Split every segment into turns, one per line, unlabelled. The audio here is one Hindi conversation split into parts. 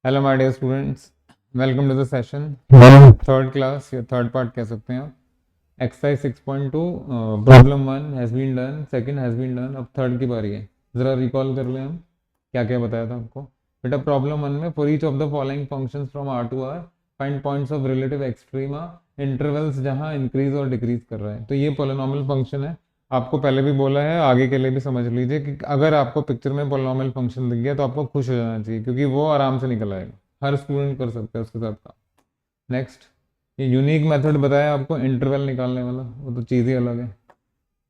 Hello my dear students, welcome to the session third class या थर्ड पार्ट कह सकते हैं आप। Exercise 6.2 problem one has been done, second has been done, अब थर्ड की बारी है। ज़रा रिकॉल कर लें हम क्या क्या बताया था आपको। बेटा प्रॉब्लम वन में for each of the following functions from R to R find points of relative extrema intervals जहां इंक्रीज और डिक्रीज कर रहा है। तो ये पोलिनोमियल फंक्शन है। आपको पहले भी बोला है, आगे के लिए भी समझ लीजिए कि अगर आपको पिक्चर में पोलिनोमियल फंक्शन दिख गया तो आपको खुश हो जाना चाहिए, क्योंकि वो आराम से निकल आएगा, हर स्टूडेंट कर सकता है उसके साथ काम। नेक्स्ट, ये यूनिक मेथड बताया आपको इंटरवल निकालने वाला, वो तो चीज़ ही अलग है।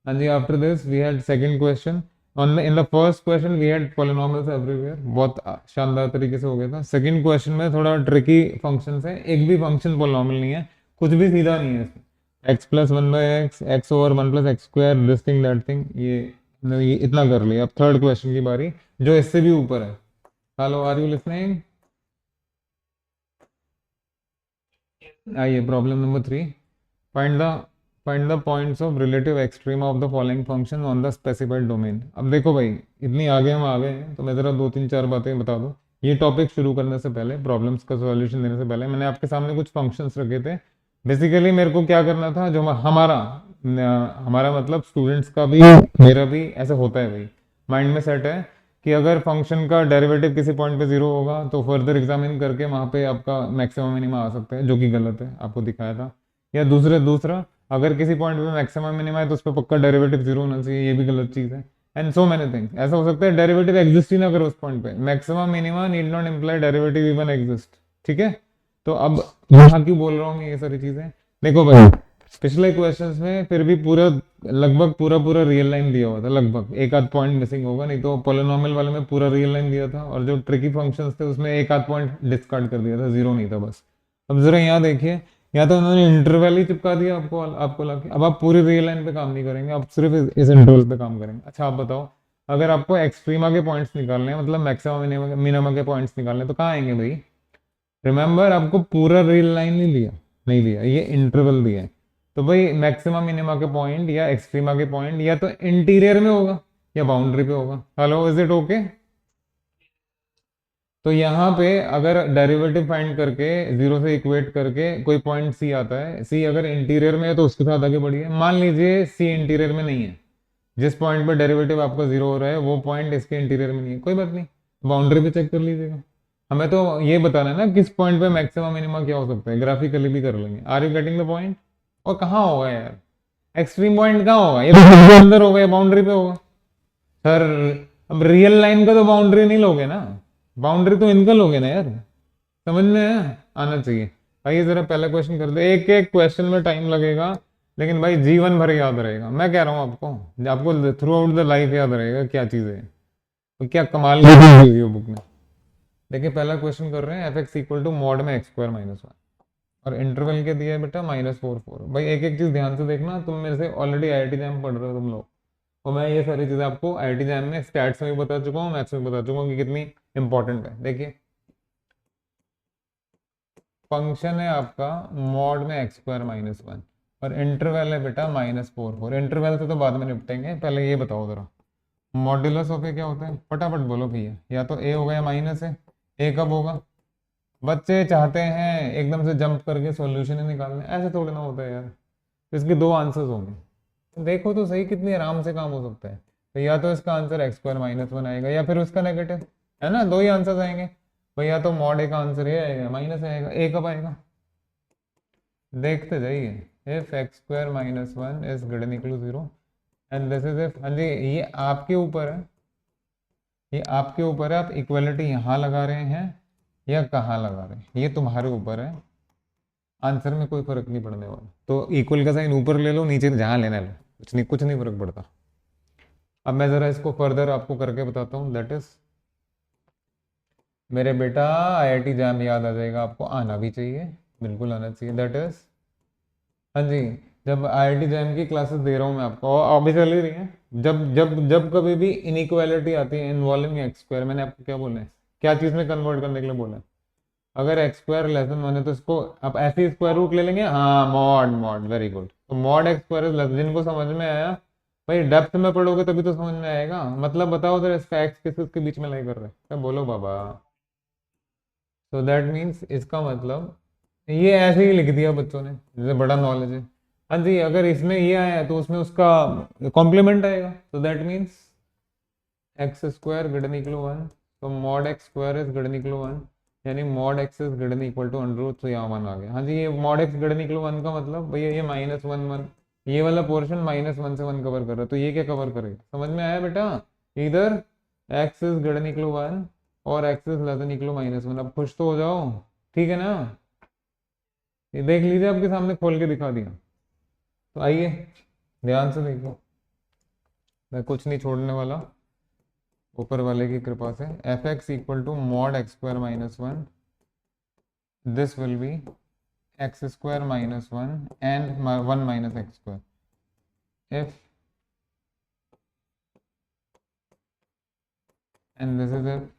हाँ जी, after this we had second question. On in the first question we had polynomials everywhere, बहुत शानदार तरीके से हो गया था। सेकंड क्वेश्चन में थोड़ा ट्रिकी फंक्शन है, एक भी फंक्शन पॉलिनोमियल नहीं है, कुछ भी सीधा नहीं है इसमें। X plus one by x, x over one plus x square, this thing that thing, ये इतना कर लिया। अब थर्ड क्वेश्चन की बारी, जो इससे भी ऊपर है। Hello, are you listening? आइए, problem number three. Find the find the points of relative extrema of the following function on the specified domain. अब देखो भाई, इतनी आगे हम आ गए हैं तो मैं ज़रा दो तीन चार बातें बता दूं। ये टॉपिक शुरू करने से पहले, प्रॉब्लम्स का सॉल्यूशन देने से पहले, मैंने आपके सामने कुछ फंक्शंस रखे थे। बेसिकली मेरे को क्या करना था, जो हमारा मतलब स्टूडेंट्स का भी मेरा भी ऐसे होता है भाई, माइंड में सेट है कि अगर फंक्शन का डेरिवेटिव किसी पॉइंट पे जीरो होगा तो फर्दर एग्जामिन करके वहां पे आपका मैक्सिमम मिनिमा आ सकता है, जो कि गलत है, आपको दिखाया था। या दूसरा, अगर किसी पॉइंट पे मैक्सिमम मिनिमा है तो उस पर पक्का डेरिवेटिव जीरो होना चाहिए, ये भी गलत चीज़ है। एंड सो मैनी थिंग्स, ऐसा हो सकता है डेरिवेटिव एग्जिस्ट ही ना करे उस पॉइंट पे, maximum minima need not imply derivative even exist. ठीक है, तो अब यहाँ क्यों बोल रहा हूँ मैं ये सारी चीज़ें? देखो भाई, पिछले क्वेश्चंस में फिर भी पूरा लगभग पूरा पूरा रियल लाइन दिया हुआ था, लगभग एक आध पॉइंट मिसिंग होगा, नहीं तो पोलिनोमियल वाले में पूरा रियल लाइन दिया था, और जो ट्रिकी फंक्शंस थे उसमें एक आध पॉइंट डिस्कार्ड कर दिया था, जीरो नहीं था बस। अब जरा यहाँ देखिए, या तो उन्होंने इंटरवल ही चिपका दिया आपको आपको लाके, अब आप पूरी रियल लाइन पे काम नहीं करेंगे, आप सिर्फ इस इंटरवल पे काम करेंगे। अच्छा आप बताओ, अगर आपको एक्सट्रीमा के पॉइंट्स निकालने हैं, मतलब मैक्सिमम मिनिमम के पॉइंट्स निकालने हैं, तो कहाँ आएंगे भाई? रिमेंबर, आपको पूरा रियल लाइन नहीं दिया, ये इंटरवल दिया है। तो भाई मैक्सिमम मिनिमा के पॉइंट या एक्सट्रीमा के पॉइंट या तो इंटीरियर में होगा या बाउंड्री पे होगा। Hello, is it okay? तो यहाँ पे अगर डेरिवेटिव फाइंड करके जीरो से इक्वेट करके कोई पॉइंट सी आता है, सी अगर इंटीरियर में है तो उसके साथ आगे बढ़िए। मान लीजिए सी इंटीरियर में नहीं है, जिस पॉइंट पर डेरिवेटिव आपका जीरो हो रहा है वो पॉइंट इसके इंटीरियर में नहीं है, कोई बात नहीं, बाउंड्री पे चेक कर लीजिएगा। हमें तो ये बताना है ना किस पॉइंट पे मैक्सिमम मिनिमा क्या हो सकता है, ग्राफिकली भी कर लेंगे। Are you getting the point? और कहाँ होगा यार एक्सट्रीम पॉइंट, कहाँ होगा? ये तो अंदर होगा या बाउंड्री पे होगा? सर, अब रियल लाइन का तो बाउंड्री नहीं लोगे ना, बाउंड्री तो इनका लोगे ना यार, समझ में आना चाहिए। भाई जरा पहला क्वेश्चन कर दो, एक एक क्वेश्चन में टाइम लगेगा, लेकिन भाई जीवन भर याद रहेगा, मैं कह रहा हूँ आपको, आपको थ्रू आउट द लाइफ याद रहेगा क्या चीज़ है। तो क्या कमाल की चीज़ हुई है बुक में। देखिए पहला क्वेश्चन कर रहे हैं, f x equal to mod में एक्स स्क्वायर माइनस वन, और इंटरवल के दिया है बेटा -4 4। भाई एक एक चीज़ ध्यान से देखना, तुम मेरे से ऑलरेडी आईआईटी जैम पढ़ रहे हो तुम लोग, और मैं ये सारी चीज़ें आपको आईआईटी जैम में स्टैट्स में भी बता चुका हूँ, मैथ्स में बता चुका हूँ कि कितनी इंपॉर्टेंट है। देखिए फंक्शन है आपका मॉड में एक्स स्क्वायर माइनस वन, और इंटरवल है बेटा -4 4। इंटरवल से तो बाद में निपटेंगे, पहले ये बताओ जरा मॉड्यूलस ऑफ ए क्या होता है, फटाफट बोलो भैया। या तो ए होगा या माइनस है, ए कब होगा? बच्चे चाहते हैं एकदम से जंप करके सॉल्यूशन ही निकालने, ऐसे थोड़ी ना होता है यार, तो इसके दो आंसर्स होंगे। देखो तो सही कितनी आराम से काम हो सकता है। तो या तो इसका answer x square minus one आएगा या फिर उसका नेगेटिव, है ना, दो ही आंसर्स आएंगे। भैया तो मॉड ए का आंसर ये आएगा, माइनस आएगा, ए कब आएगा? देखते जाइए, if x square minus one is greater than equal to zero and this is if, हाँ जी ये आपके ऊपर है, ये आपके ऊपर है, आप इक्वलिटी यहाँ लगा रहे हैं या कहाँ लगा रहे हैं, ये तुम्हारे ऊपर है। आंसर में कोई फर्क नहीं पड़ने वाला, तो इक्वल का साइन ऊपर ले लो, नीचे जहाँ लेना लो, कुछ नहीं फर्क पड़ता। अब मैं जरा इसको फर्दर आपको करके बताता हूँ, दैट इज मेरे बेटा आईआईटी जैम याद आ जाएगा आपको, आना भी चाहिए, बिल्कुल आना चाहिए। दैट इज, हाँ जी, जब आईआईटी जैम की क्लासेस दे रहा हूँ मैं आपको, और अभी चल ही रही है, जब जब जब कभी भी इनइक्वालिटी आती है इन्वॉल्विंग एक्स स्क्वायर, मैंने आपको क्या बोला है, क्या चीज़ में कन्वर्ट करने के लिए बोला है? अगर x square less then one है तो इसको आप ऐसे ही स्क्वायर रूट ले लेंगे, हाँ मॉड मॉड, वेरी गुड। तो mod x square is less, जिनको समझ में आया भाई, डेप्थ में पढ़ोगे तभी तो समझ में आएगा। मतलब बताओ उधर इसका एक्स किस के बीच में लाई कर रहे हैं, क्या बोलो बाबा? सो दैट मीन्स इसका मतलब ये ऐसे ही लिख दिया बच्चों ने, जैसे बड़ा नॉलेज है। हाँ जी, अगर इसमें ये आया है तो उसमें उसका कॉम्प्लीमेंट आएगा, तो that means x square greater equal 1, तो mod x square is greater equal 1, यानी mod x is greater equal to under root, तो यहाँ 1 आ गया। हाँ जी, ये मॉड एक्स ग्रेटर इक्वल 1 का मतलब भैया ये -1 1, ये वाला पोर्शन -1 से 1 कवर कर रहा है, तो ये क्या कवर करेगा, समझ में आया बेटा? इधर एक्स इज ग्रेटर इक्वल 1 और x is less than equal -1, अब खुश तो हो जाओ, ठीक है ना? ये देख लीजिए, आपके सामने खोल के दिखा दिया। तो आइए ध्यान से देखो, मैं कुछ नहीं छोड़ने वाला, ऊपर वाले की कृपा से। F x equal to mod x square -1, this will be x square -1 and 1 minus x square, if and this is if,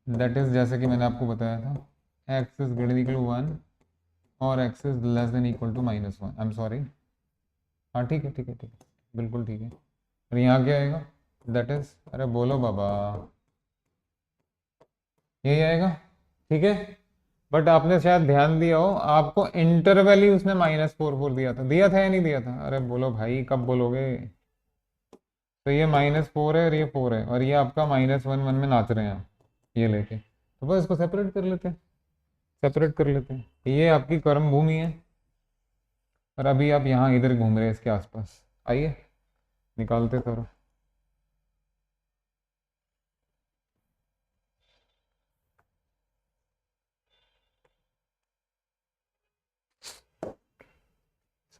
that is जैसे कि मैंने आपको बताया था, x is greater equal to 1 और x is less than equal to -1, I am sorry, हाँ ठीक है ठीक है ठीक है, बिल्कुल ठीक है। और यहाँ क्या आएगा, दैट इज, अरे बोलो बाबा, यही आएगा, ठीक है। बट आपने शायद ध्यान दिया हो, आपको इंटरवल ही उसने -4 4 दिया था या नहीं दिया था? अरे बोलो भाई, कब बोलोगे? तो ये -4 है और ये 4 है, और ये आपका -1 1 में नाच रहे हैं, ये लेके, तो बस इसको सेपरेट कर लेते हैं, सेपरेट कर लेते हैं, ये आपकी कर्म भूमि है, और अभी आप यहाँ इधर घूम रहे हैं इसके आसपास। आइए निकालते sir.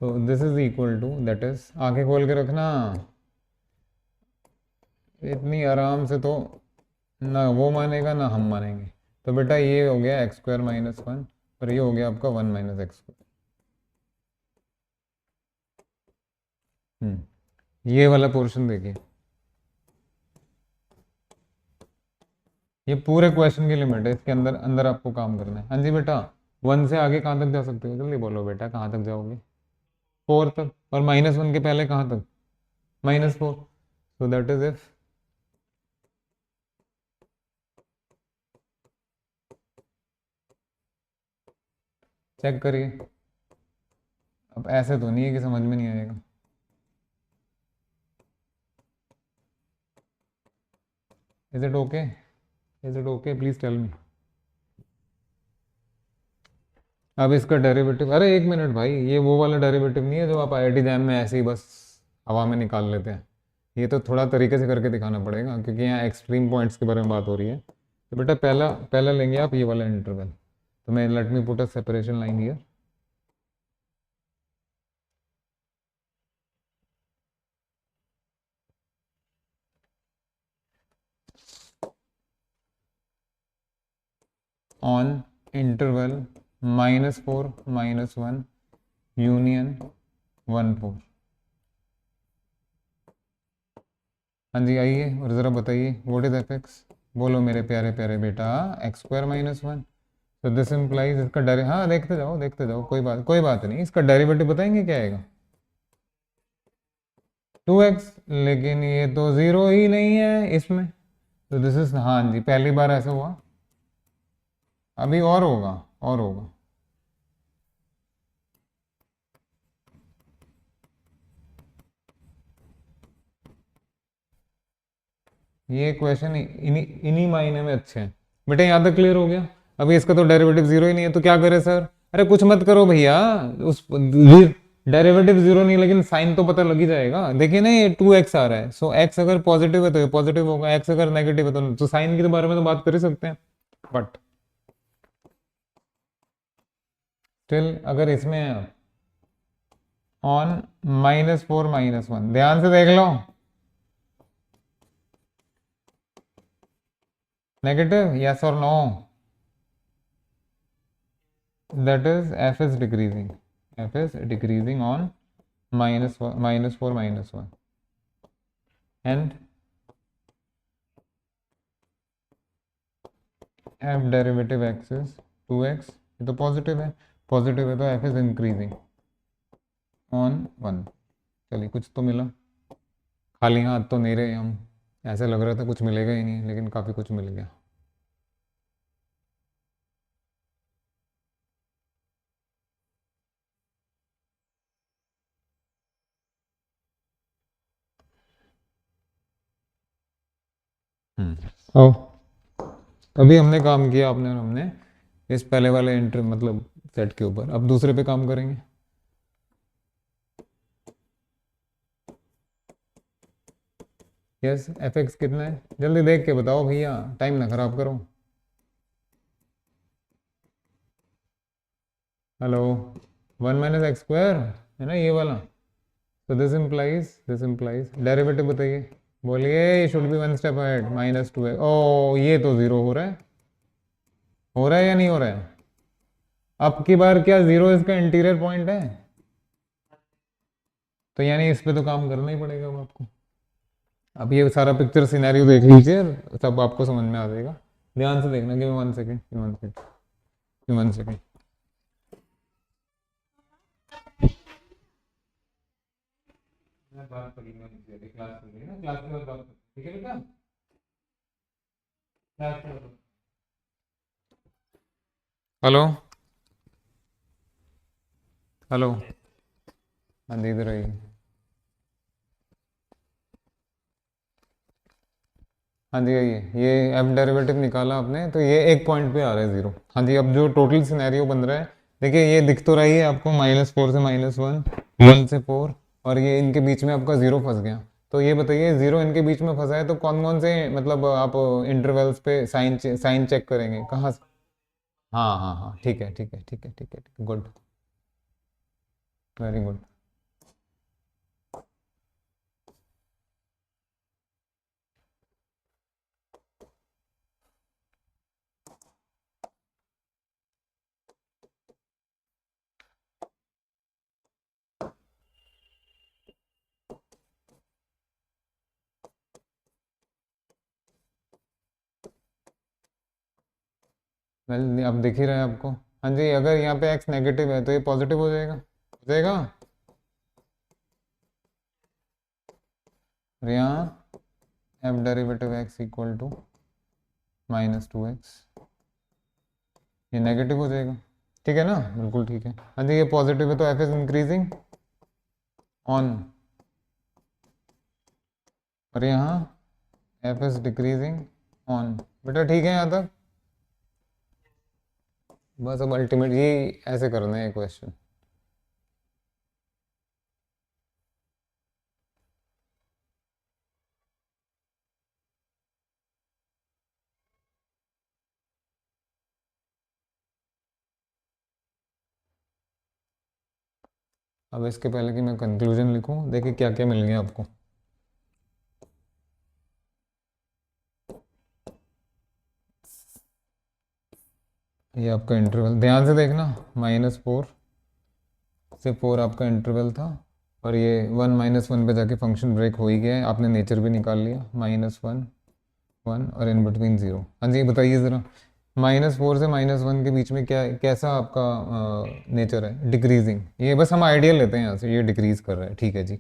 So this is equal to, that is, आंखें खोल के रखना, इतनी आराम से तो ना वो मानेगा ना हम मानेंगे। तो बेटा ये हो गया एक्स स्क्वायर -1 और ये हो गया आपका 1 माइनस एक्स स्क्वायर। ये वाला पोर्शन देखिए, ये पूरे क्वेश्चन की लिमिट है, इसके अंदर अंदर आपको काम करना है। हाँ जी बेटा, 1 से आगे कहाँ तक जा सकते हो, जल्दी बोलो बेटा, कहाँ तक जाओगे? 4 तक, और -1 के पहले कहाँ तक? -4, so that is if, check करिए, अब ऐसे तो नहीं है कि समझ में नहीं आएगा। Is it okay, is it okay, please tell me. अब इसका डेरिवेटिव, अरे एक मिनट भाई, ये वो वाला डेरिवेटिव नहीं है जो आप आईआईटी जैम में ऐसे ही बस हवा में निकाल लेते हैं, ये तो थोड़ा तरीके से करके दिखाना पड़ेगा, क्योंकि यहाँ एक्सट्रीम पॉइंट्स के बारे में बात हो रही है। तो बेटा पहला पहला लेंगे आप ये वाला इंटरवल, तो मैं let me put a separation line here. On interval -4 -1 union 1 4। हाँ जी आइए, और ज़रा बताइए व्हाट इज एफ एक्स, बोलो मेरे प्यारे प्यारे बेटा, एक्स स्क्वायर -1, तो दिस इम्प्लाइज, इसका डेरि, हाँ देखते जाओ, कोई बात नहीं, इसका डेरिवेटिव बताएंगे क्या आएगा? 2x, लेकिन ये तो ज़ीरो ही नहीं है इसमें, तो दिस इज, हाँ जी पहली बार ऐसा हुआ, अभी और होगा, और होगा। ये क्वेश्चन इन्हीं इन्हीं मायने में अच्छे हैं बेटा, यहाँ तक क्लियर हो गया? अभी इसका तो डेरिवेटिव जीरो ही नहीं है, तो क्या करे सर? अरे कुछ मत करो भैया, उस डेरिवेटिव जीरो नहीं, लेकिन साइन तो पता लग ही जाएगा। देखिए ना, ये 2x आ रहा है, सो x अगर पॉजिटिव है तो ये पॉजिटिव होगा, x अगर नेगेटिव है तो साइन के बारे में तो बात कर ही सकते हैं। बट स्टिल अगर इसमें ऑन -4 -1, ध्यान से देख लो, नेगेटिव, यस और no, that is f is decreasing, f is decreasing on -4 -1, and f derivative x is 2x, ये तो पॉजिटिव है, पॉजिटिव है तो f is increasing on 1। चलिए कुछ तो मिला, खाली हाथ तो नहीं रहे हम, ऐसे लग रहा था कुछ मिलेगा ही नहीं, लेकिन काफ़ी कुछ मिल गया। आओ, अभी हमने काम किया आपने और हमने इस पहले वाले एंट्री मतलब सेट के ऊपर, अब दूसरे पे काम करेंगे। यस, एफ एक्स कितना है जल्दी देख के बताओ भैया, टाइम ना खराब करो। हेलो, 1 - x² है ना ये वाला, तो दिस इम्प्लाइज डेरिवेटिव बताइए, बोलिए। ये शुड बी 1 स्टेप अहेड, -2 है। ओ ये तो जीरो हो रहा है या नहीं हो रहा है? अब की बार क्या जीरो इसका इंटीरियर पॉइंट है? तो यानी इस पे तो काम करना ही पड़ेगा अब आपको। अब ये सारा पिक्चर सिनेरियो देख लीजिए, सब आपको समझ में आ जाएगा। ध्यान से देखना, give me 1 second, give me 1 second, give me 1 second. बात करेंगे क्लास में ना, क्लास में बात, ठीक है बेटा, क्लास में। हेलो, हेलो, हाँ जी इधर आइए। हाँ जी आइए, ये एफ डेरिवेटिव निकाला आपने, तो ये एक पॉइंट पे आ रहा है जीरो। हाँ जी, अब जो टोटल सिनेरियो बन रहा है, देखिए ये दिख तो रही है आपको, -4 से -1, 1 से 4, और ये इनके बीच में आपका जीरो फंस गया। तो ये बताइए, जीरो इनके बीच में फंसा है तो कौन कौन से मतलब आप इंटरवल्स पे साइन चेक करेंगे कहाँ से? हाँ हाँ हाँ, ठीक है ठीक है ठीक है ठीक है, गुड, वेरी गुड। वेल अब दिख ही रहा है आपको। हाँ जी, अगर यहाँ पे एक्स नेगेटिव है तो ये पॉजिटिव हो जाएगा। और यहाँ f derivative x equal to -2x, ये नेगेटिव हो जाएगा, ठीक है ना, बिल्कुल ठीक है। हाँ जी, ये पॉजिटिव है तो एफ इज इंक्रीजिंग ऑन, और यहाँ एफ इज डिक्रीजिंग ऑन। बेटा ठीक है यहाँ तक? बस अब अल्टीमेट ये ऐसे करना है क्वेश्चन। अब इसके पहले कि मैं कंक्लूजन लिखूं, देखिए क्या क्या मिल गया आपको। ये आपका इंटरवल ध्यान से देखना, -4 से 4 आपका इंटरवल था, और ये 1 - 1 पे जाके फंक्शन ब्रेक हो ही गया है, आपने नेचर भी निकाल लिया, -1 1 और इन बिटवीन ज़ीरो। हाँ जी बताइए ज़रा, -4 से -1 के बीच में क्या कैसा आपका नेचर है? डिक्रीजिंग, ये बस हम आइडियल लेते हैं यहाँ से, ये डिक्रीज कर रहा है, ठीक है जी।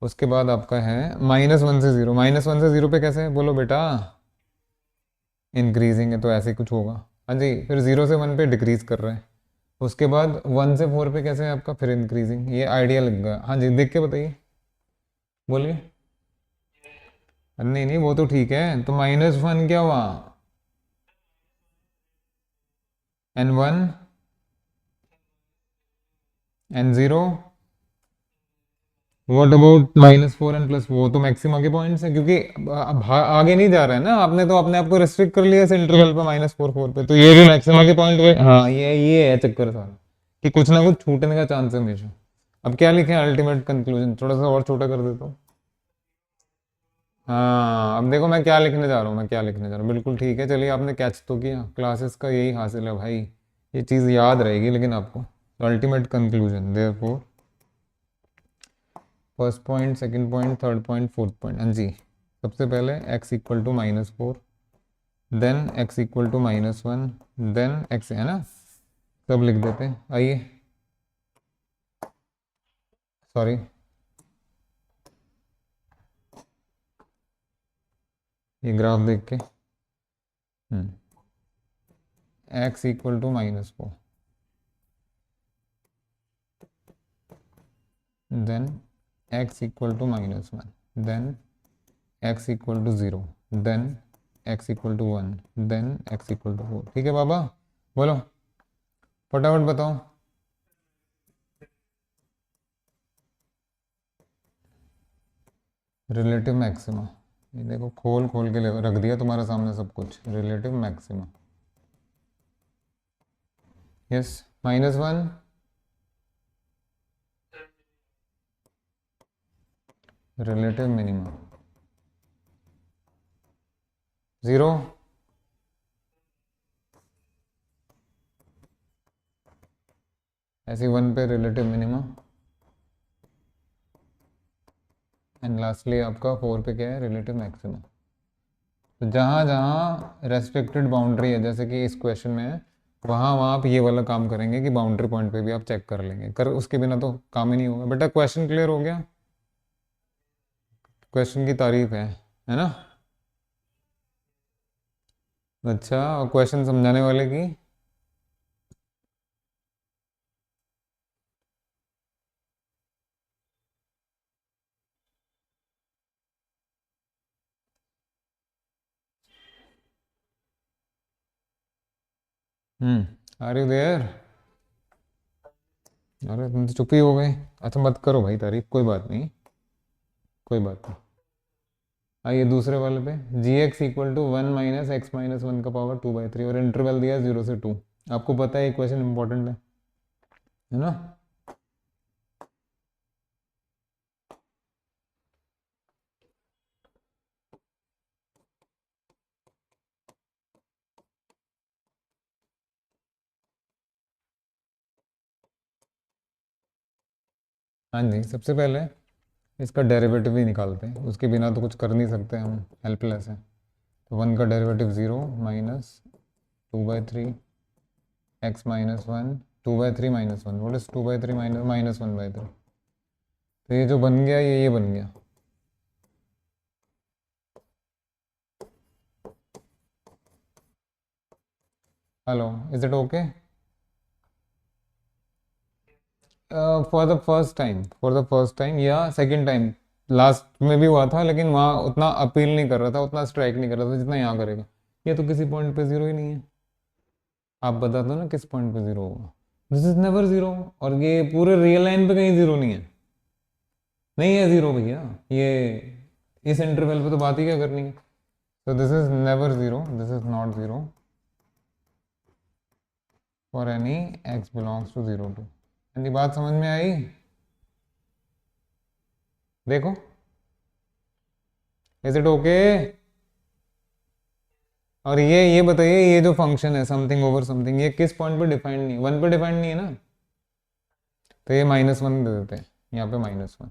उसके बाद आपका है -1 से ज़ीरो, -1 से ज़ीरो पे कैसे है बोलो बेटा? इंक्रीजिंग है तो ऐसे ही कुछ होगा। हाँ जी, फिर 0 से 1 पे डिक्रीज कर रहा है। उसके बाद 1 से 4 पे कैसे है आपका? फिर इंक्रीजिंग, ये आइडिया लग गया। हाँ जी देख के बताइए, बोलिए। नहीं नहीं वो तो ठीक है, तो -1 क्या हुआ? n1, n0, what about -4 n+, वो तो मैक्सिमा के पॉइंट्स है, क्योंकि अब आगे नहीं जा रहा है ना, आपने तो अपने आप को रिस्ट्रिक्ट कर लिया इस इंटरवल पे -4 पे, तो ये भी मैक्सिमा के पॉइंट हुए। हाँ ये है चक्कर सारा, कि कुछ ना कुछ छूटने का चांस है हमेशा। अब क्या लिखें अल्टीमेट कंक्लूजन, थोड़ा सा और छोटा कर देता हूँ। हाँ अब देखो मैं क्या लिखने जा रहा हूँ, मैं क्या लिखने जा रहा हूँ, बिल्कुल ठीक है। चलिए आपने कैच तो किया, क्लासेस का यही हासिल है भाई, ये चीज़ याद रहेगी लेकिन आपको। Ultimate conclusion therefore, first point, second point, third point, fourth point. हाँ जी, सबसे पहले x equal to -4, then x equal to -1, then x है ना, सब लिख देते हैं। आइए, सॉरी, ये ग्राफ देख के, x equal to -4, then x equal to -1, then x equal to 0, then x equal to 1 then x equal to 4। ठीक है बाबा, बोलो फटाफट बताओ। रिलेटिव मैक्सिमा, ये देखो खोल खोल के रख दिया तुम्हारे सामने सब कुछ। Relative maxima, yes, -1, relative minima 0, ऐसी 1 पे रिलेटिव मिनिमा, एंड लास्टली आपका 4 पे क्या है, रिलेटिव मैक्सिमा। तो जहाँ जहाँ रेस्ट्रिक्टेड बाउंड्री है, जैसे कि इस क्वेश्चन में है, वहाँ वहाँ आप ये वाला काम करेंगे कि बाउंड्री पॉइंट पे भी आप चेक कर लेंगे। कर उसके बिना तो काम ही नहीं होगा। बेटा क्वेश्चन क्लियर हो गया? क्वेश्चन की तारीफ है ना? अच्छा, और क्वेश्चन समझाने वाले की? Are you there? अरे तुम तो चुप ही हो गए। अच्छा मत करो भाई तारीफ, कोई बात नहीं, कोई बात नहीं। आइए दूसरे वाले पे, g x equal to 1 minus x minus 1 का पावर 2/3 और इंटरवल दिया 0 से 2। आपको पता है ये क्वेश्चन इंपॉर्टेंट है ना? हाँ जी, सबसे पहले इसका डेरिवेटिव ही निकालते हैं, उसके बिना तो कुछ कर नहीं सकते, हम हेल्पलेस हैं। तो 1 का derivative 0 minus 2/3 x minus 1, 2/3 minus 1, vote is 2/3 minus 1/3। तो ये जो बन गया ये बन गया। Hello, is it okay? For the first time या सेकंड टाइम, लास्ट में भी हुआ था लेकिन वहाँ उतना अपील नहीं कर रहा था, उतना स्ट्राइक नहीं कर रहा था जितना यहाँ करेगा। ये तो किसी पॉइंट पे जीरो ही नहीं है। आप बता दो ना किस पॉइंट पे जीरो होगा। This is never zero. और ये पूरे रियल लाइन पे कहीं जीरो नहीं है, नहीं है जीरो भैया। ये इस इंटरवल पे तो बात ही क्या करनी है। तो this is never zero, this is not zero for any x belongs to 0 2। यानी बात समझ में आई? देखो, इज इट ओके? और ये बताइए, ये जो फंक्शन है समथिंग ओवर समथिंग, ये किस पॉइंट पे डिफाइंड नहीं है? 1 पे डिफाइंड नहीं है ना? तो ये -1 दे देते हैं यहाँ पे, -1।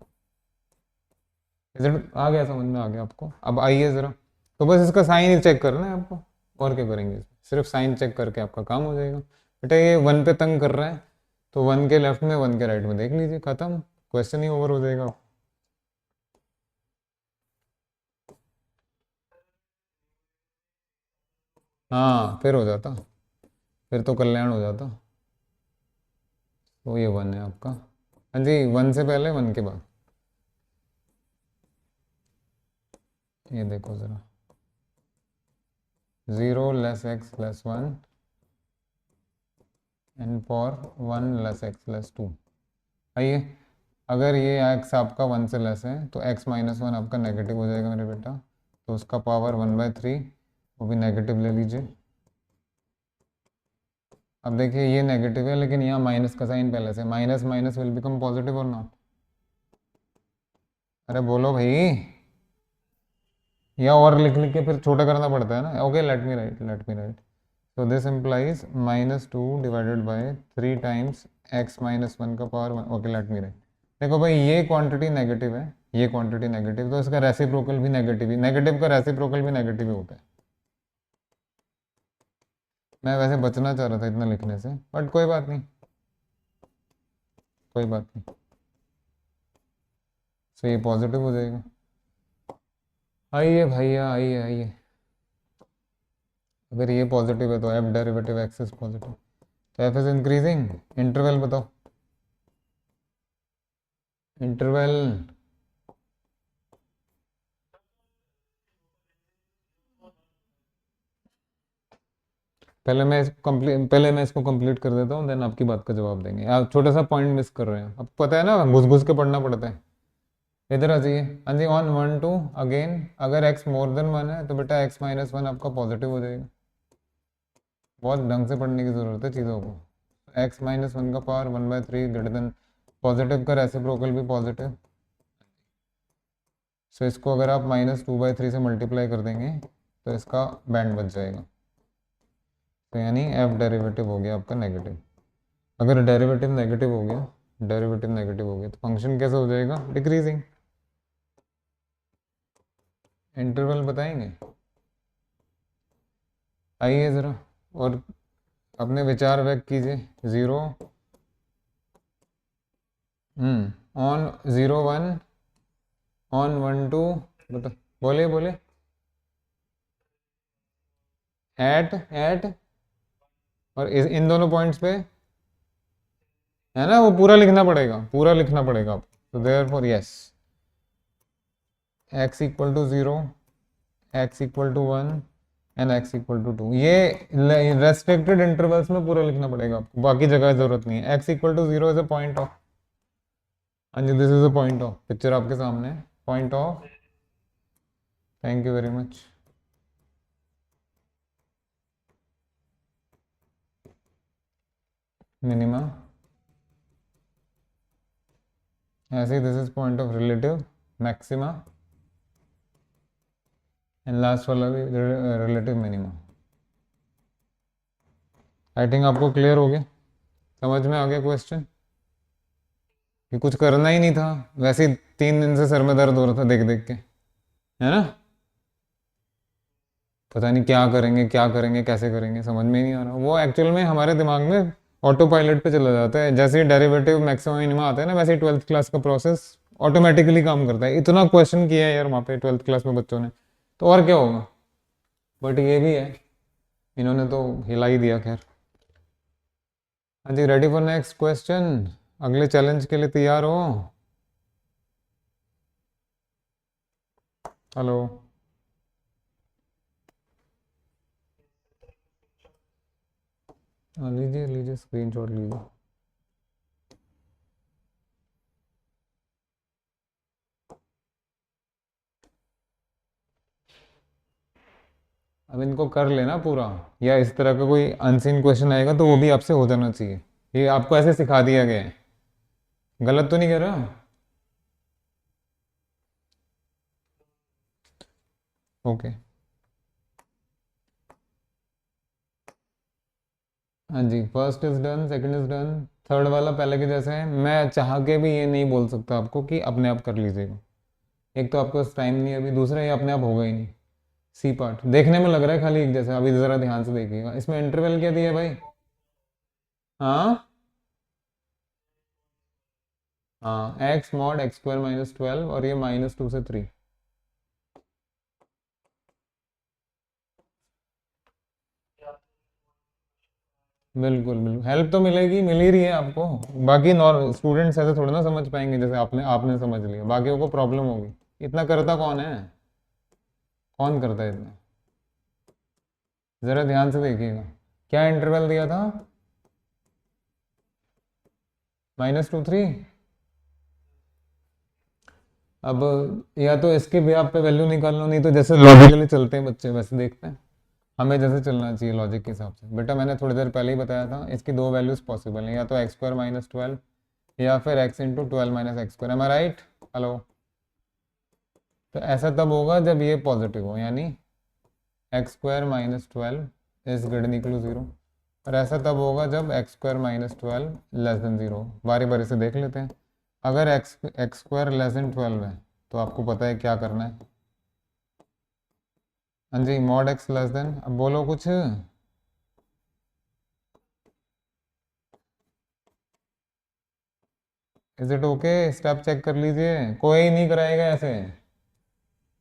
इज इट आ गया, समझ में आ गया आपको? अब आइए ज़रा, तो बस इसका साइन ही चेक करना है आपको, और क्या करेंगे? सिर्फ साइन चेक करके आपका काम हो जाएगा। बेटा ये 1 पे तंग कर रहा है, तो 1 के लेफ्ट में 1 के राइट में देख लीजिए, खत्म, क्वेश्चन ही ओवर हो जाएगा। हाँ फिर हो जाता, फिर तो कल्याण हो जाता। तो ये 1 है आपका। हाँ जी, 1 से पहले 1 के बाद। ये देखो ज़रा, 0 less x plus 1 and for 1 less x plus 2। आइए, अगर ये x आपका 1 से लेस है तो x माइनस 1 आपका नेगेटिव हो जाएगा मेरे बेटा, तो उसका पावर 1/3, वो भी नेगेटिव ले लीजिए। अब देखिए ये नेगेटिव है लेकिन यहाँ माइनस का साइन पहले से, minus minus will become positive और नॉट? अरे बोलो भाई, या और लिख लिख के फिर छोटा करना पड़ता है ना। Okay, let me right. So this implies -2 / 3 times x minus 1 का power 1। Okay let me right. देखो भाई ये क्वांटिटी नेगेटिव है, ये क्वांटिटी नेगेटिव, तो इसका रेसिप्रोकल भी नेगेटिव ही, नेगेटिव का रेसिप्रोकल भी नेगेटिव ही होता है। मैं वैसे बचना चाह रहा था इतना लिखने से, बट कोई बात नहीं, कोई बात नहीं। सो ये पॉजिटिव हो जाएगा। आइए भैया, आइए आइए, अगर ये पॉजिटिव है तो F derivative x is positive, तो एफ इज इंक्रीजिंग। इंटरवल बताओ, इंटरवल। पहले मैं इसको कंप्लीट कर देता हूँ, देन आपकी बात का जवाब देंगे। आप छोटा सा पॉइंट मिस कर रहे हैं, अब पता है ना, घुस घुस के पढ़ना पड़ता है। इधर आ जाइए। हाँ जी, ऑन 1 2 अगेन, अगर x मोर देन 1 है तो बेटा x-1 आपका पॉजिटिव हो जाएगा। बहुत ढंग से पढ़ने की ज़रूरत है चीज़ों को। x-1 का पावर 1/3 ग्रेटर देन, पॉजिटिव का रेसिप्रोकल भी पॉजिटिव। सो इसको अगर आप -2/3 से मल्टीप्लाई कर देंगे तो इसका बैंड बच जाएगा। तो यानी f डेरिवेटिव हो गया आपका नेगेटिव। अगर डेरिवेटिव नेगेटिव हो गया, तो फंक्शन कैसे हो जाएगा? डिक्रीजिंग। इंटरवल बताएंगे? आइए ज़रा और अपने विचार व्यक्त कीजिए। 0 ऑन 0 1, ऑन 1 2, बता, बोले बोले। एट और इन दोनों पॉइंट्स पे है ना, वो पूरा लिखना पड़ेगा, पूरा लिखना पड़ेगा आप। तो there for yes, x=0, x=1 and x=2। ये रेस्ट्रिक्टेड इंटरवल्स में पूरा लिखना पड़ेगा आपको, बाकी जगह जरूरत नहीं है। x=0 is a point of, हाँ जी, this is a point of, picture आपके सामने, point of, thank you very much. Minima, ऐसे this is point of relative maxima, and last वाला भी रिलेटिव मिनिमा। आई थिंक आपको क्लियर हो गया, समझ में आ गया क्वेश्चन, कि कुछ करना ही नहीं था, वैसे ही 3 दिन से सर में दर्द हो रहा था देख देख के, है ना। पता नहीं क्या करेंगे, क्या करेंगे, कैसे करेंगे, समझ में ही नहीं आ रहा। वो एक्चुअल में हमारे दिमाग में ऑटो पायलट पे चला जाता है, जैसे ही डेरिवेटिव मैक्सिमम मिनिमा आता है ना, वैसे ही 12th क्लास का प्रोसेस ऑटोमेटिकली काम करता है। इतना क्वेश्चन किया है यार वहाँ पे 12th क्लास में बच्चों ने, तो और क्या होगा। बट ये भी है, इन्होंने तो हिला ही दिया। खैर, हाँ जी, रेडी फॉर नेक्स्ट क्वेश्चन, अगले चैलेंज के लिए तैयार हो? हेलो, हाँ लीजिए लीजिए, स्क्रीनशॉट लीजिए। अब इनको कर लेना पूरा, या इस तरह का कोई अनसीन क्वेश्चन आएगा तो वो भी आपसे हो जाना चाहिए। ये आपको ऐसे सिखा दिया गया है, गलत तो नहीं कर रहा? ओके, हाँ जी, first is done, second is done, third वाला पहले के जैसे है। मैं चाह के भी ये नहीं बोल सकता आपको कि अपने आप कर लीजिएगा। एक तो आपके पास टाइम नहीं है अभी, दूसरा ये अपने आप होगा ही नहीं। सी पार्ट देखने में लग रहा है खाली एक जैसा, अभी ज़रा ध्यान से देखिएगा। इसमें इंटरवल क्या दिया है भाई? हाँ हाँ, एक्स मॉड x² - 12, और ये -2 से 3। बिल्कुल बिल्कुल, हेल्प तो मिलेगी, मिल ही रही है आपको। बाकी नॉर्मल स्टूडेंट्स ऐसे थोड़ा ना समझ पाएंगे जैसे आपने आपने समझ लिया, बाकियों को प्रॉब्लम होगी। इतना करता कौन है? कौन करता है इतना? ज़रा ध्यान से देखिएगा, क्या इंटरवल दिया था? -2 3। अब या तो इसके भी आप पे वैल्यू निकाल लो, नहीं तो जैसे लॉजिकली चलते हैं बच्चे वैसे देखते हैं। हमें जैसे चलना चाहिए लॉजिक के हिसाब से। बेटा मैंने थोड़ी देर पहले ही बताया था, इसकी दो वैल्यूज पॉसिबल हैं, या तो x² - 12 या फिर x × 12 - x²। एम आई राइट? हेलो। तो ऐसा तब होगा जब ये पॉजिटिव हो, यानी x² - 12 is greater than equal to 0। और ऐसा तब होगा जब x² - 12 लेस देन 0। बारी बारी से देख लेते हैं। अगर x² लेस देन 12 है तो आपको पता है क्या करना है। हाँ जी, मॉड x लेस देन, अब बोलो कुछ। Is it okay? Step check कर लीजिए, कोई नहीं कराएगा ऐसे,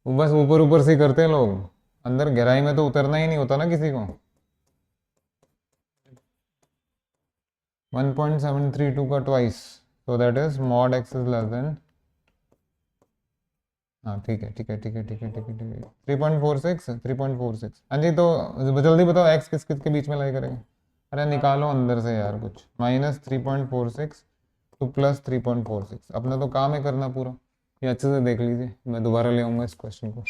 वो बस ऊपर ऊपर से ही करते हैं लोग, अंदर गहराई में तो उतरना ही नहीं होता ना किसी को। 1.732 का twice, so that is mod x is less than हाँ ठीक है ठीक है ठीक है ठीक है ठीक है ठीक है 3.46 3.46। हाँ जी, तो जल्दी बताओ एक्स किस किस के बीच में लाई करेगा। अरे निकालो अंदर से यार कुछ, -3.46 टू +3.46, अपना तो काम है करना पूरा। ये अच्छे से देख लीजिए, मैं दोबारा ले आऊँगा इस क्वेश्चन को।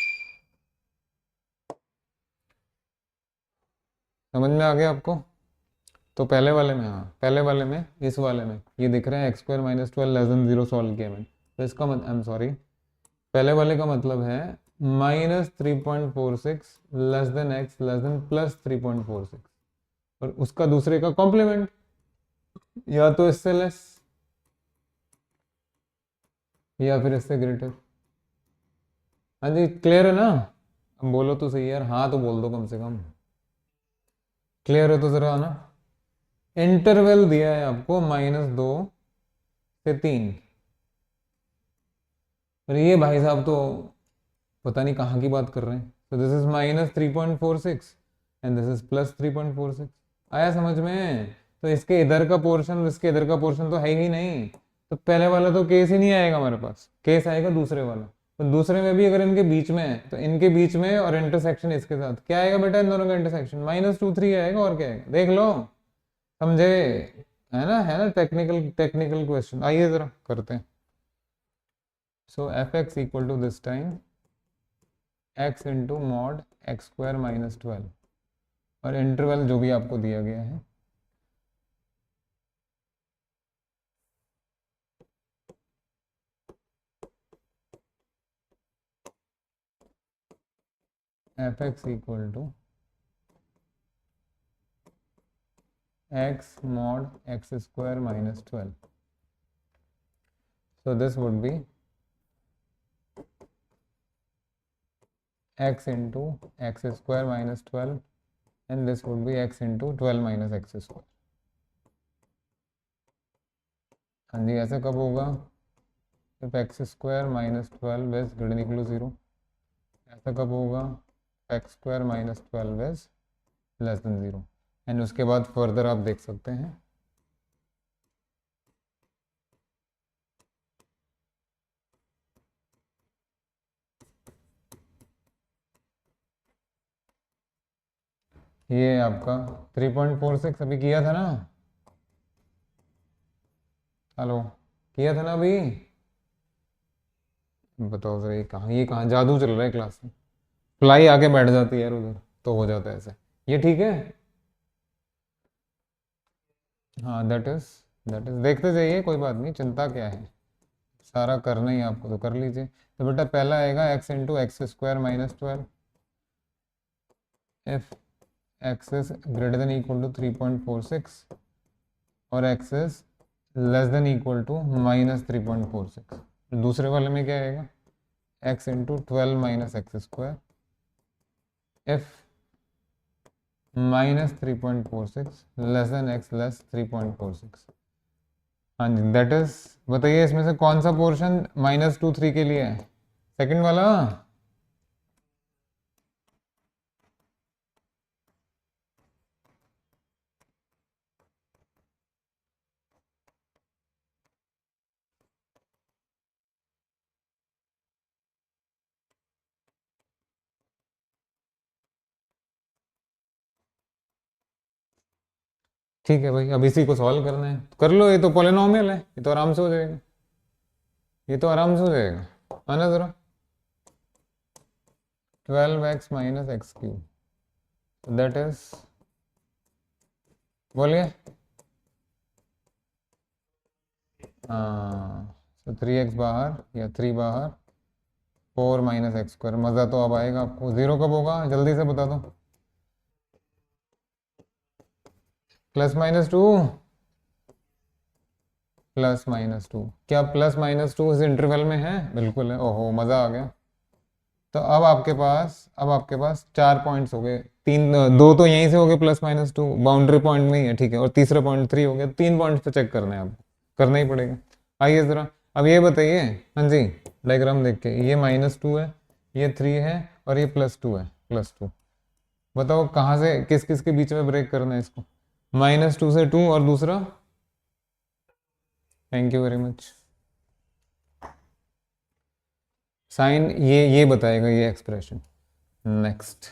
समझ में आ गया आपको? तो पहले वाले में, हाँ पहले वाले में, इस वाले में ये दिख रहा है x² - 12 < 0 सॉल्व किया मैंने, तो इसका आई एम सॉरी, पहले वाले का मतलब है -3.46 x <+3.46, और उसका दूसरे का कॉम्प्लीमेंट, या तो इससे लेस या फिर इससे ग्रेटर। हाँ जी क्लियर है ना? अब बोलो तो सही यार, हाँ तो बोल दो कम से कम। क्लियर है तो जरा ना। इंटरवल दिया है आपको -2 से 3, और ये भाई साहब तो पता नहीं कहाँ की बात कर रहे हैं। तो this is -3.46 and this is +3.46। आया समझ में? तो इसके इधर का पोर्शन और इसके इधर का पोर्शन तो है ही नहीं, तो पहले वाला तो केस ही नहीं आएगा हमारे पास, केस आएगा दूसरे वाला। तो दूसरे में भी अगर इनके बीच में है, तो इनके बीच में और इंटरसेक्शन इसके साथ क्या आएगा बेटा, इन दोनों का इंटरसेक्शन -2 3 आएगा, और क्या आएगा देख लो। समझे? है ना टेक्निकल टेक्निकल क्वेश्चन। आइए जरा करते हैं। So f x equal to this time x into mod x² - 12, और इंटरवल जो भी आपको दिया गया है f x equal to x mod x² - 12। So this would be x into x² - 12, and this would be x into 12 - x²। हाँ जी, ऐसा कब होगा? if x² - 12 is greater than equal to 0। ऐसा कब होगा? x² - 12 is less than 0। And उसके बाद फर्दर आप देख सकते हैं ये आपका 3.46 अभी किया था ना। हेलो, किया था ना अभी? बताओ सर, ये कहाँ जादू चल रहा है क्लास में? फ्लाई आके बैठ जाती है यार उधर, तो हो जाता है ऐसे। ये ठीक है। हाँ दैट इज देखते जाइए, कोई बात नहीं, चिंता क्या है, सारा करना ही आपको, तो कर लीजिए। तो बेटा पहला आएगा x into x² - 12, if x is greater than equal to 3.46 और x is less than equal to -3.46। दूसरे वाले में क्या आएगा? x into 12 - x², if -3.46 less than x less 3.46। हाँ जी दैट इज, बताइए इसमें से कौन सा पोर्शन -2 3 के लिए है? सेकंड वाला। ठीक है भाई, अब इसी को सॉल्व करना है, कर लो, ये तो पोलिनोमियल है, ये तो आराम से हो जाएगा, ये तो आराम से हो जाएगा, आना जरा। 12x - x³ दैट इज, बोलिए। हाँ, तो 3x बाहर या 3 बाहर, 4 - x²। मज़ा तो अब आएगा आपको। ज़ीरो कब होगा जल्दी से बता दो? +-2, +-2, क्या +-2 इस इंटरवल में है? बिल्कुल है। ओहो मज़ा आ गया। तो अब आपके पास 4 पॉइंट्स हो गए, तीन, दो तो यहीं से हो गए +-2, बाउंड्री पॉइंट नहीं है, ठीक है, और तीसरा पॉइंट 3 हो गया, 3 पॉइंट्स तो चेक करना है आपको, करना ही पड़ेगा। आइए ज़रा, अब ये बताइए, हाँ जी, डायग्राम देख के, ये -2 है, ये 3 है, और ये +2 है, +2। बताओ कहाँ से किस किस के बीच में ब्रेक करना है इसको? -2 से 2, और दूसरा? Thank you very much. Sign ये बताएगा ये expression. Next,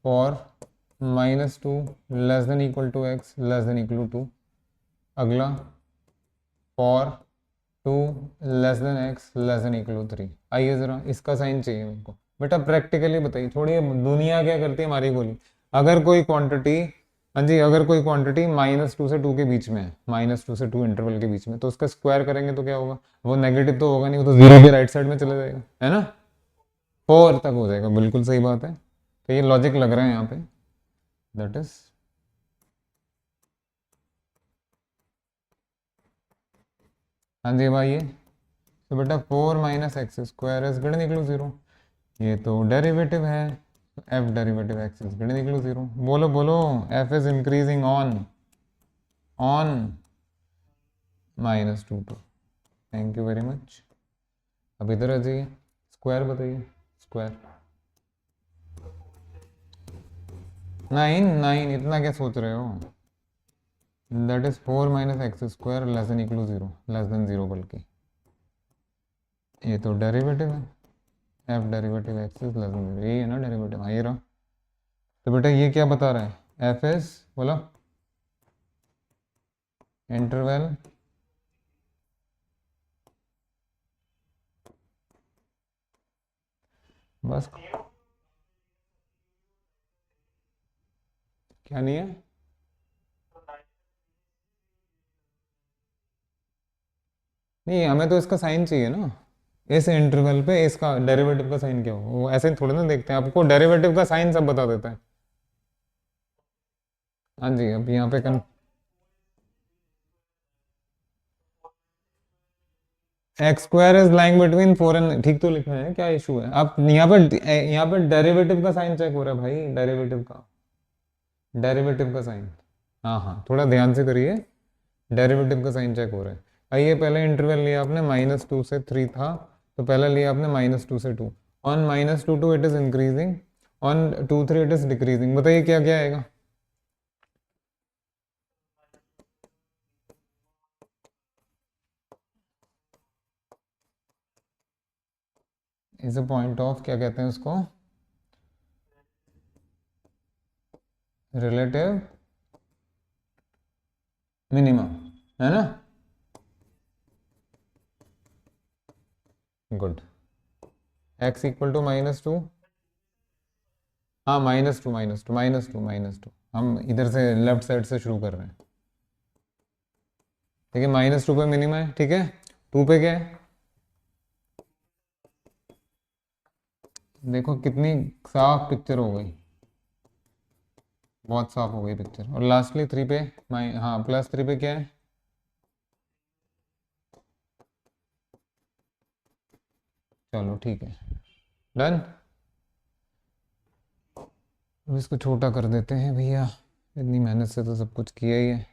for -2 less than equal to x less than equal to 2। अगला, for 2 less than x less than equal to 3। आइए ज़रा इसका साइन चाहिए मेरे को। बेटा प्रैक्टिकली बताइए, थोड़ी दुनिया क्या करती है हमारी गोली। अगर कोई क्वांटिटी, हाँ जी, अगर कोई क्वांटिटी -2 से 2 के बीच में है, -2 से 2 इंटरवल के बीच में, तो उसका स्क्वायर करेंगे तो क्या होगा? वो नेगेटिव तो होगा नहीं, वो तो जीरो के राइट साइड में चला जाएगा, है ना? 4 तक हो जाएगा, बिल्कुल सही बात है। तो ये लॉजिक लग रहा है यहाँ पे, दैट इज, हाँ जी भाई, ये तो बेटा 4 minus x square is greater than equal to 0। ये तो डेरिवेटिव है, f derivative x is greater than equal to 0। बोलो बोलो, f is increasing on on -2 to। Thank you very much. अब इधर आ जाइए, स्क्वायर बताइए, स्क्वायर। 9 इतना क्या सोच रहे हो? That is 4 minus x square less than equal to 0, less than 0 बल्कि। ये तो डेरिवेटिव है, f derivative x is less than 0, यही है ना डेरिवेटिव? हाँ ये रहा। तो बेटा ये क्या बता रहा है? एफ इज, बोलो, इंटरवल बस। क्या नहीं है? नहीं, हमें तो इसका साइन चाहिए ना, इस इंटरवल पे इसका डेरिवेटिव का साइन क्या हो, वो ऐसे थोड़े ना देखते हैं, आपको डेरिवेटिव का साइन सब बता देता है। हाँ जी, अब यहाँ पे x square is lying between 4 and, ठीक तो लिखा है, क्या इशू है? आप यहाँ पे डेरिवेटिव का साइन चेक हो रहा है भाई, डेरिवेटिव का साइन। हाँ हाँ, थोड़ा ध्यान से करिए, डेरिवेटिव का साइन चेक हो रहा है। आइए, पहले इंटरवल लिया आपने -2 से 3 था, तो पहले लिया आपने -2 से 2। On -2 to it is increasing, on 2 3 it is decreasing. बताइए क्या क्या आएगा? इज अ पॉइंट ऑफ, क्या कहते हैं उसको, रिलेटिव मिनिमम, है ना? गुड। एक्स इक्वल टू -2, हाँ -2 -2 -2 -2, हम इधर से लेफ्ट साइड से शुरू कर रहे हैं। ठीक है, -2 पे मिनिमम है, ठीक है। 2 पे क्या है? देखो कितनी साफ पिक्चर हो गई, बहुत साफ हो गई पिक्चर। और लास्टली 3 पे, हाँ +3 पे क्या है? चलो ठीक है, डन। अब इसको छोटा कर देते हैं भैया, इतनी मेहनत से तो सब कुछ किया ही है।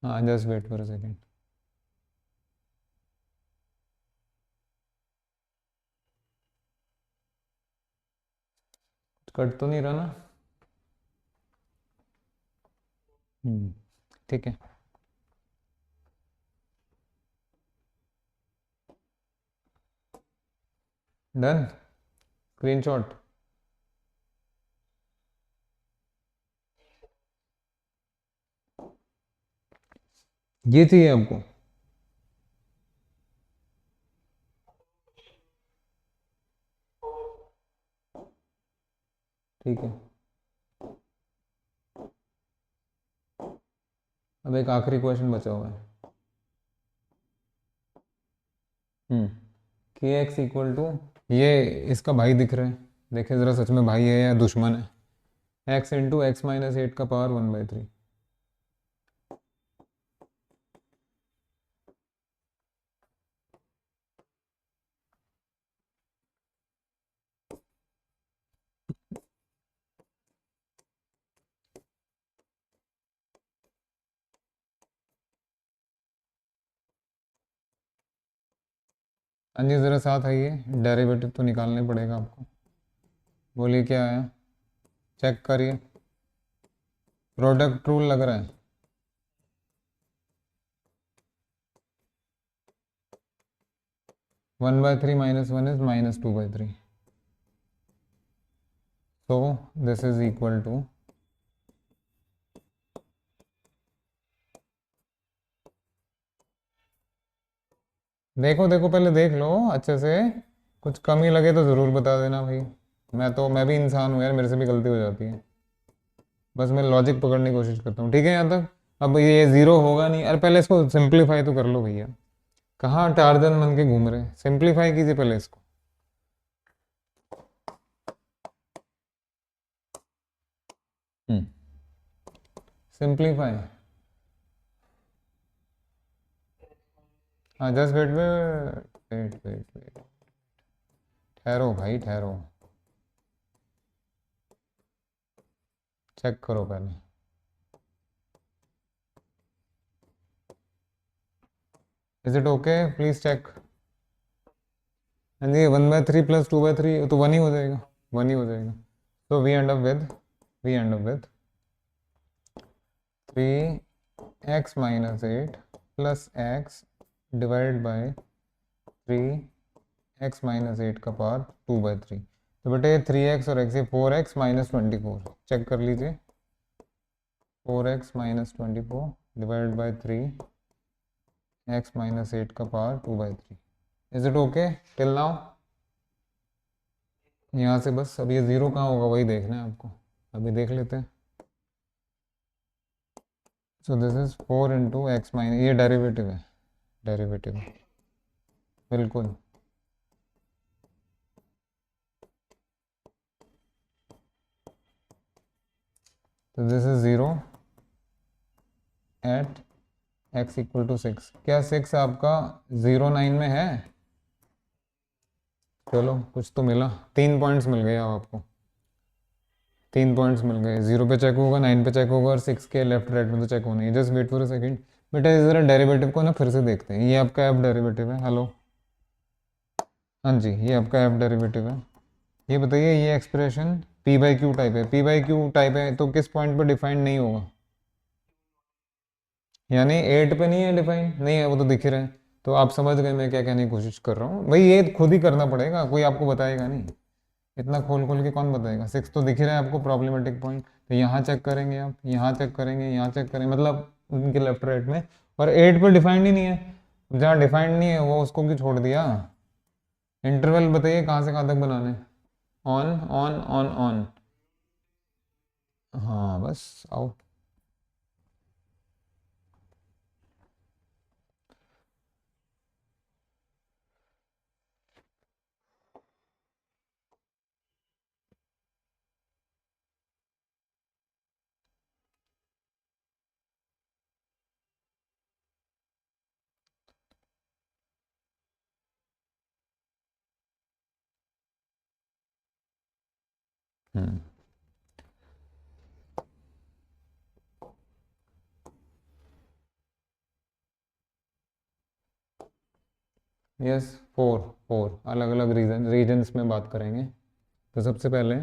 हाँ just wait for a second. Cut तो नहीं रहा ना? ठीक है, डन, स्क्रीनशॉट। ये चाहिए आपको? ठीक है, अब एक आखिरी क्वेश्चन बचा हुआ है। के एक्स इक्वल टू, ये इसका भाई दिख रहा है, देखे जरा सच में भाई है या दुश्मन है? एक्स इंटू एक्स माइनस 8 का पावर 1/3। हाँ जी, ज़रा साथ आइए, डेरिवेटिव तो निकालना ही पड़ेगा आपको। बोलिए क्या आया, चेक करिए। प्रोडक्ट रूल लग रहा है। One by three minus one is minus two by three, so this is equal to, देखो देखो पहले देख लो अच्छे से, कुछ कमी लगे तो ज़रूर बता देना भाई। मैं भी इंसान हूँ यार, मेरे से भी गलती हो जाती है। बस मैं लॉजिक पकड़ने की कोशिश करता हूँ, ठीक है यहाँ तक। अब ये ज़ीरो होगा नहीं, अरे पहले इसको सिंप्लीफाई तो कर लो भैया। कहाँ टार्जन बन के घूम रहे, सिंप्लीफाई कीजिए पहले इसको। सिंप्लीफाई, हाँ just wait wait wait wait, ठहरो भाई ठहरो, चेक करो पहले। Is it okay, please check. हाँ जी, one by three plus two by three तो वन ही हो जाएगा, वन ही हो जाएगा। तो we end up with three x minus eight plus x divide by three x minus eight का पावर टू बाई थ्री। तो बेटे थ्री एक्स और एक्स, ये four x minus twenty four, check कर लीजिए। Four x minus twenty four divide by three x minus eight का power two by three. Is it okay till now? यहाँ से बस अब ये ज़ीरो कहाँ होगा वही देखना है आपको, अभी देख लेते हैं। So this is four into x minus, ये डेरिवेटिव है, डेरिवेटिव है बिल्कुल। तो this is zero at x equal to six. क्या सिक्स आपका ज़ीरो नाइन में है? चलो कुछ तो मिला, 3 पॉइंट्स मिल गए अब आपको, 3 पॉइंट्स मिल गए। जीरो पे चेक होगा, नाइन पे चेक होगा, और सिक्स के लेफ्ट राइट में तो चेक होना है। Just wait for a second बेटा, इस जरा डेरिवेटिव को ना फिर से देखते हैं। ये आपका एफ डेरिवेटिव है, हेलो, हाँ जी ये आपका एफ डेरिवेटिव है। ये बताइए ये expression P by Q type है, पी बाई क्यू टाइप है तो किस पॉइंट पर डिफाइंड नहीं होगा? यानी एट पे नहीं है, डिफाइन नहीं है, वो तो दिख ही रहा है। तो आप समझ गए मैं क्या कहने की कोशिश कर रहा हूँ भाई, ये खुद ही करना पड़ेगा, कोई आपको बताएगा नहीं। इतना खोल खोल के कौन बताएगा? सिक्स तो दिख ही रहा है आपको प्रॉब्लमेटिक पॉइंट, तो यहाँ चेक करेंगे आप, यहाँ चेक करेंगे, यहाँ चेक करेंगे, मतलब उनके लेफ्ट राइट में। और एट पर डिफाइंड ही नहीं है, जहाँ डिफाइंड नहीं है वो उसको क्यों छोड़ दिया? इंटरवल बताइए कहाँ से कहाँ तक बनाने? ऑन ऑन ऑन ऑन, हाँ बस आओ। यस, फोर, फोर अलग अलग रीजन्स में बात करेंगे। तो सबसे पहले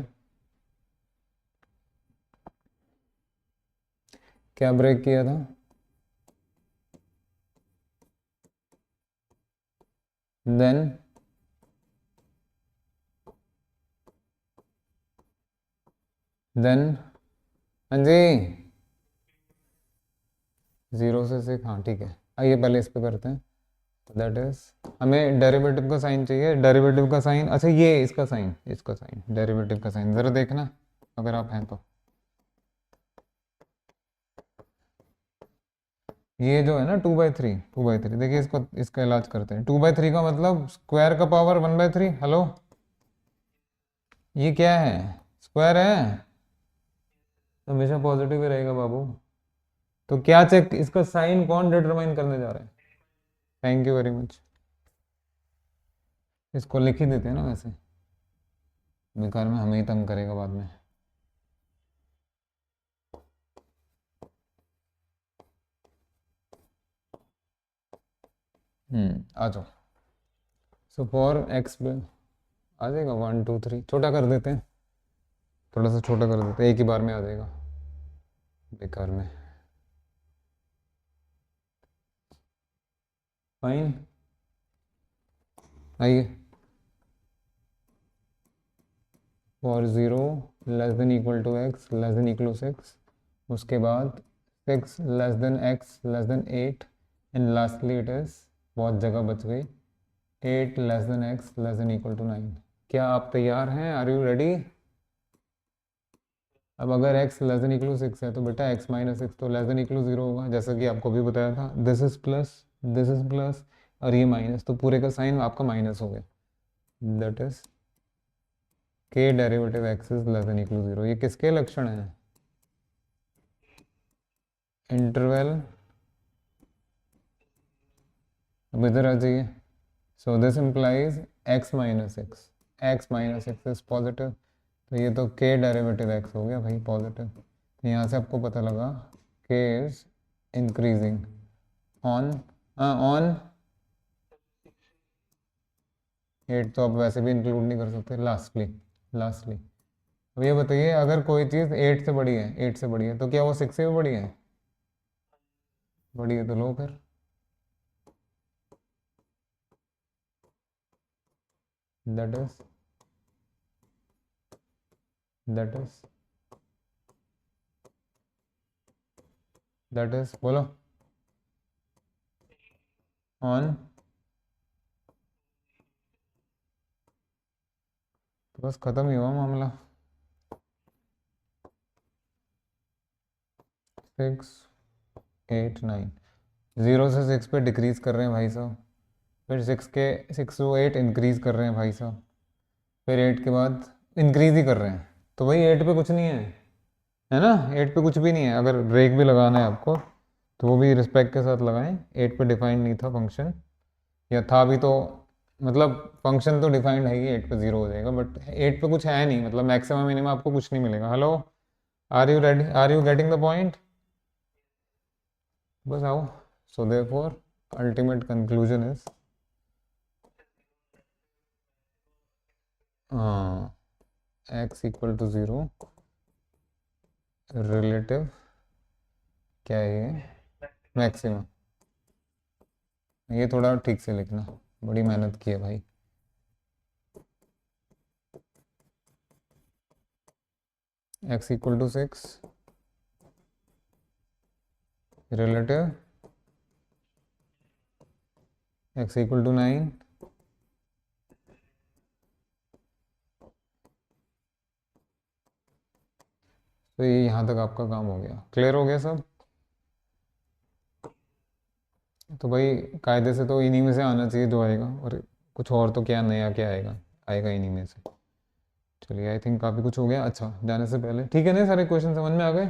क्या ब्रेक किया था? देन देन हाँ जी, जीरो से सिक्स, हाँ ठीक है। आइए पहले इस पे करते हैं। दैट इज, हमें डेरिवेटिव का साइन चाहिए, डेरिवेटिव का साइन, अच्छा ये इसका साइन डेरिवेटिव का साइन ज़रा देखना अगर आप हैं तो। ये जो है ना टू बाई थ्री देखिए, इसको इसका इलाज करते हैं। टू बाई थ्री का मतलब स्क्वायर का power one by three, hello, ये क्या है? स्क्वायर है, तो हमेशा पॉजिटिव ही रहेगा बाबू। तो क्या चेक, इसका साइन कौन डिटरमाइन करने जा रहा है? Thank you very much. इसको लिख ही देते हैं ना वैसे, बेकार में हमें ही तंग करेगा बाद में। आ जाओ। सो फॉर एक्स, आ जाएगा वन टू थ्री, छोटा कर देते हैं। थोड़ा सा छोटा कर देते, एक ही बार में आ जाएगा बेकार में। फाइन, आइए। For zero less than equal to x less than equal to six, उसके बाद six less than x less than eight, and lastly it is, बहुत जगह बच गई, eight less than x less than equal to nine. क्या आप तैयार हैं? Are you ready? अब अगर x less than equal to six है तो बेटा x माइनस सिक्स तो less than equal to zero होगा, जैसा कि आपको भी बताया था। This is plus, this is plus, और ये माइनस, तो पूरे का साइन आपका माइनस हो गया। That is k derivative x is less than equal to zero. ये किसके लक्षण हैं? इंटरवल। अब इधर आ जाइए। So this implies x minus six, x minus six is positive, तो ये तो k डेरिवेटिव x हो गया भाई पॉजिटिव। तो यहाँ से आपको पता लगा k is increasing on on eight, तो आप वैसे भी इंक्लूड नहीं कर सकते। लास्टली, लास्टली अब ये बताइए, अगर कोई चीज़ एट से बड़ी है, एट से बड़ी है, तो क्या वो सिक्स से भी बड़ी है? बड़ी है तो लो फिर। That is, that is, that is, बोलो। ऑन, तो बस खत्म ही हुआ मामला। सिक्स, एट, नाइन, ज़ीरो से सिक्स पे डिक्रीज कर रहे हैं भाई साहब, फिर सिक्स टू एट इंक्रीज कर रहे हैं भाई साहब, फिर एट के बाद इंक्रीज ही कर रहे हैं, तो भाई एट पे कुछ नहीं है ना? एट पे कुछ भी नहीं है। अगर ब्रेक भी लगाना है आपको तो वो भी रिस्पेक्ट के साथ लगाएं। एट पे डिफाइंड नहीं था फंक्शन, या था भी तो मतलब फंक्शन तो डिफाइंड है ही, एट पे ज़ीरो हो जाएगा, बट एट पे कुछ है नहीं, मतलब मैक्सिमम मिनिमम आपको कुछ नहीं मिलेगा। Hello, are you ready? Are you getting the point? बस आओ। So therefore ultimate conclusion is, हाँ, x equal to zero relative, क्या है ये? मैक्सिमम। ये थोड़ा ठीक से लिखना, बड़ी मेहनत की है भाई। X equal to six relative x equal to nine, तो ये यहाँ तक आपका काम हो गया। क्लियर हो गया सब? तो भाई कायदे से तो इन्हीं में से आना चाहिए जो आएगा, और कुछ और तो क्या नया क्या आएगा, आएगा इन्हीं में से। चलिए, आई थिंक काफ़ी कुछ हो गया। अच्छा, जाने से पहले ठीक है ना, सारे क्वेश्चन समझ में आ गए?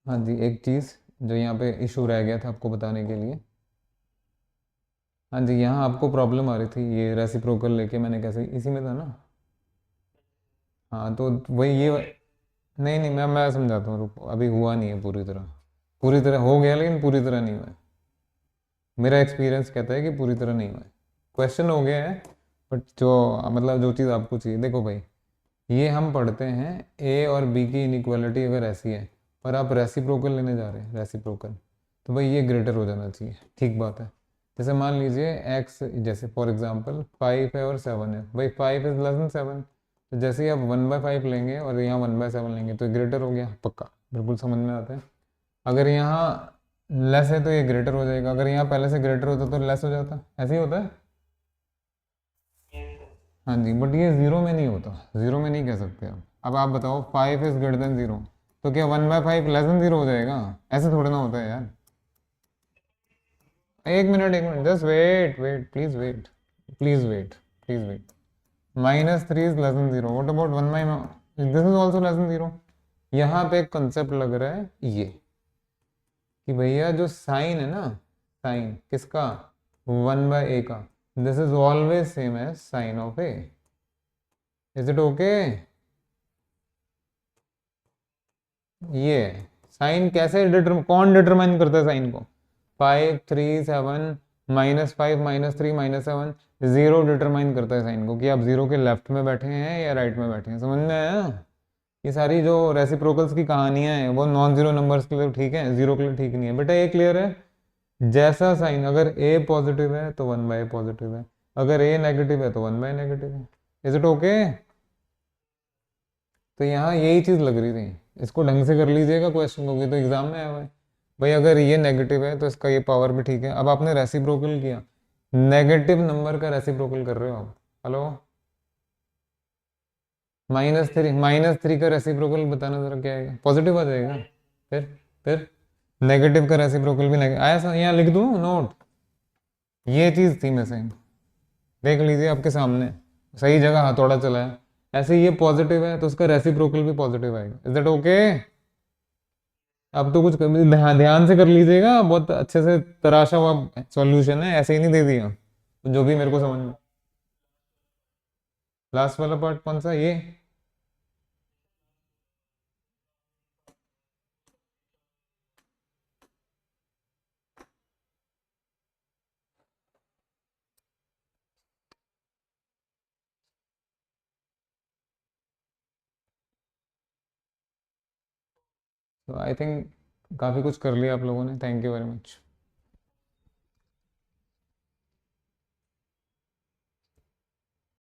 हाँ जी, एक चीज़ जो यहाँ पे इशू रह गया था आपको बताने के लिए। हाँ जी, यहाँ आपको प्रॉब्लम आ रही थी ये रेसिप्रोकल लेके, मैंने कैसे, इसी में था ना? हाँ, तो वही ये, नहीं नहीं, मैं समझाता हूँ, रुको, अभी हुआ नहीं है पूरी तरह। पूरी तरह हो गया लेकिन पूरी तरह नहीं हुआ है। मेरा एक्सपीरियंस कहता है कि पूरी तरह नहीं हुआ है। क्वेश्चन हो गया है, बट जो मतलब जो चीज़ आपको चाहिए, देखो भाई, ये हम पढ़ते हैं ए और बी की इनइक्वालिटी अगर ऐसी है, पर आप रेसिप्रोकल लेने जा रहे हैं, रेसिप्रोकल, तो भाई ये ग्रेटर हो जाना चाहिए। ठीक बात है। जैसे मान लीजिए एक्स, जैसे फॉर एग्जांपल फाइव है और सेवन है, भाई five is less then seven, तो जैसे ही आप वन बाय फाइव लेंगे और यहाँ वन बाय सेवन लेंगे तो ग्रेटर हो गया, पक्का, बिल्कुल समझ में आता है। अगर यहाँ लेस है तो ये ग्रेटर हो जाएगा, अगर यहाँ पहले से ग्रेटर होता तो लेस हो जाता, ऐसे ही होता है। हाँ जी, बट ये जीरो में नहीं होता, जीरो में नहीं कह सकते आप। अब आप बताओ, five is greater than zero, तो क्या one by five less than zero हो जाएगा? ऐसे थोड़ा ना होता है यार। एक minute, just wait wait, please wait, please wait, please wait. Minus three is less than zero, what about one by, this is also less than zero. यहाँ पे एक कंसेप्ट लग रहा है ये, कि भैया जो साइन है ना, साइन किसका? वन बाय ए का, this is always same as sign of A. Is it okay? ये साइन कैसे कौन डिटरमाइन करता है साइन को? Five, three, seven, -5 -3 -7 zero determine करता है साइन को, कि आप जीरो के लेफ्ट में बैठे हैं या राइट में बैठे हैं। समझ में आया? ये सारी जो रेसिप्रोकल्स की कहानियां हैं वो नॉन जीरो नंबर्स के लिए ठीक है, जीरो के लिए ठीक नहीं है। बेटा ये क्लियर है? जैसा साइन, अगर ए पॉजिटिव है तो 1/a पॉजिटिव है, अगर ए नेगेटिव है तो 1/a नेगेटिव है। Is it okay? तो यहाँ यही चीज लग रही थी, इसको ढंग से कर लीजिएगा क्वेश्चन को, भी तो एग्जाम में आया हुआ है। भाई अगर ये नेगेटिव है तो इसका ये पावर भी ठीक है। अब आपने रेसिप्रोकल किया, नेगेटिव नंबर का रेसिप्रोकल कर रहे हो आप। हेलो, -3 का रेसिप्रोकल बताना जरा क्या आएगा? पॉजिटिव आ जाएगा। फिर नेगेटिव का रेसिप्रोकल भी नेगेटिव आया। यहाँ लिख दूँ नोट? ये चीज थी मिसिंग। देख लीजिए आपके सामने, सही जगह हथौड़ा चला है। ऐसे ये पॉजिटिव है तो उसका रेसिप्रोकल भी पॉजिटिव आएगा। Is that okay? अब तो कुछ ध्यान ध्यान से कर लीजिएगा, बहुत अच्छे से तराशा हुआ सॉल्यूशन है, ऐसे ही नहीं दे दिया। तो जो भी मेरे को समझ में। लास्ट वाला पार्ट कौन सा ये? तो आई थिंक काफ़ी कुछ कर लिया आप लोगों ने। Thank you very much.